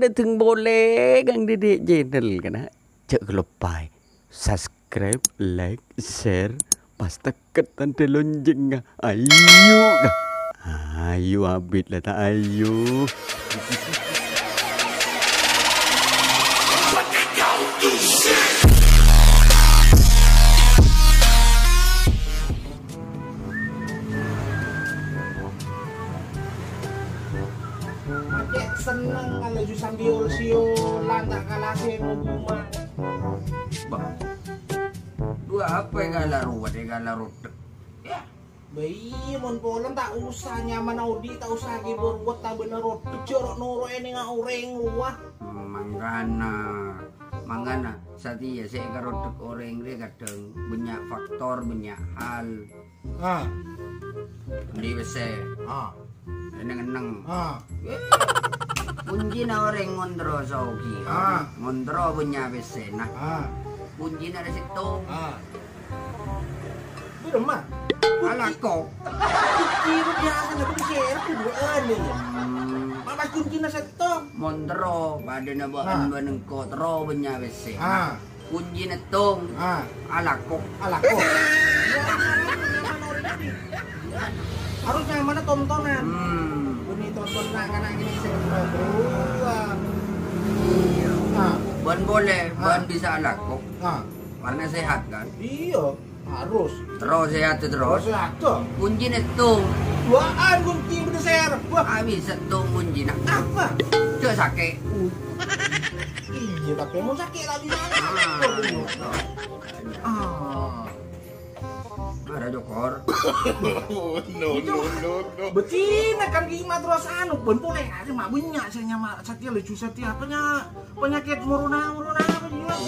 Để từng boleh kang Dedek channel kana. Cek lupa subscribe, like, share, pas tekan tanda lonceng. Ayo dah. Ayo habis lah tak ayo. Seneng kalau sambil siolan tak kalah hukuman. Dua apa yang galah ruwet yang galah rotek. Ya, bayi mon polen tak usah nyaman audi tak usah berbuat tak bener rotek jorok noro ini nggak orang wah. Mangana satia saya garotek orang dia kadang banyak faktor banyak hal. Di bese. Neng. Kunci na orang ngondro sauki. Ngondro punya besena. Kunci na ada situ. Beremah. Alako. Kunci biasa na beser kuduan ni. Mama kunci na situ. Mondro pada na baan banengko tro punya besena. Kunci na tong. Alako. Harus yang mana tontonan? Ini tontonan anak ini ban boleh, ban bisa alako. Karena sehat kan? Iya, harus. Terus sehat terus. Sehat tuh. Kunci netung. Duaan kunci bener. Wah, bisa tung kunci nak. Apa? Cek sakit. Iya, tapi mau sakit lagi. Ada jokor. No. Betina kan gimana terus anu pun boleh ada mak banyak saya nyaman setia lucu setia penyakit morona apa juga.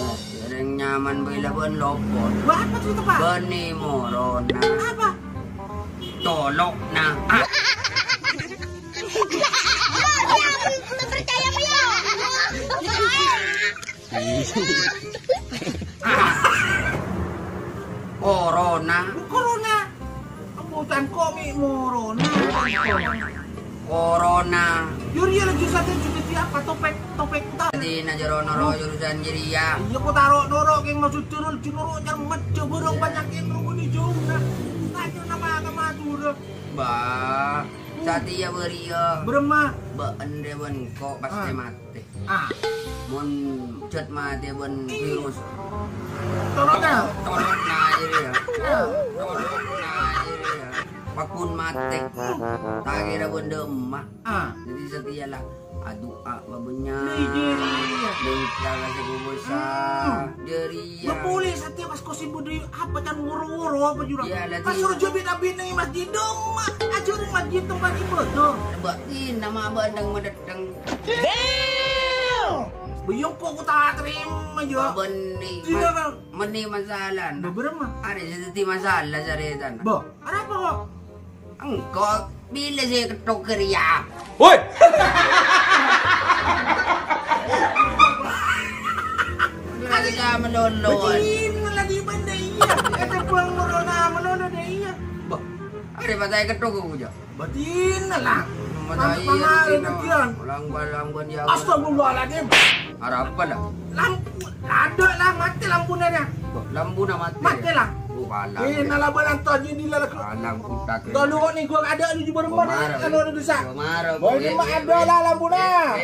Ada yang nyaman bila ban lopot. Apa tuh Pak? Bani morona. Apa? Tolok na. Percaya ya. Corona. Bukan komik morona. Corona. Yuri lagi satu juga apa topek tak. Di najarono ro jurusan jiria. Iya ko taro noro keng maksud curul nyermet burung banyakin rugun di jauh nah. Tanya nama dulu. Ba, satia beria. Berema. Bende ben kok pasti mati. Mun cet mati ben virus. Tolong na jiria. Pakun mati. Tak kira benda emak. Jadi setia lah. Adua babenya. Nigeria. Bengka kasih kubusa. Jeria. Nggak boleh setia pas kosin budaya apa kan woro-woro apa jurang. Pas suruh jobin abin yang masjid dong mah. Ajarin masjid tempat ibadah. Batin nama bandang medeteng. Biyong po ko tak terima juga. Meni masalah. Berapa? Ada seperti masalah caritan. Ada apa kok? Engkau bila saya ketok kerja. Woi. Kita melolot. Begini lagi benda iya. Kita pulang melolot dia iya. Ada pasal ketok aja. Batin lah. Lamban dia. Astagfirullahaladzim. Ada apa lah? Lampu ada lah mati lampunya. Lampu nak mati. Mati lah. Palang. Nalaban ang tadi di lalak. Palang putak. Kalau ni gua ada di rumah kalau ada desa. Marah. Boleh mah ada lah lampu na.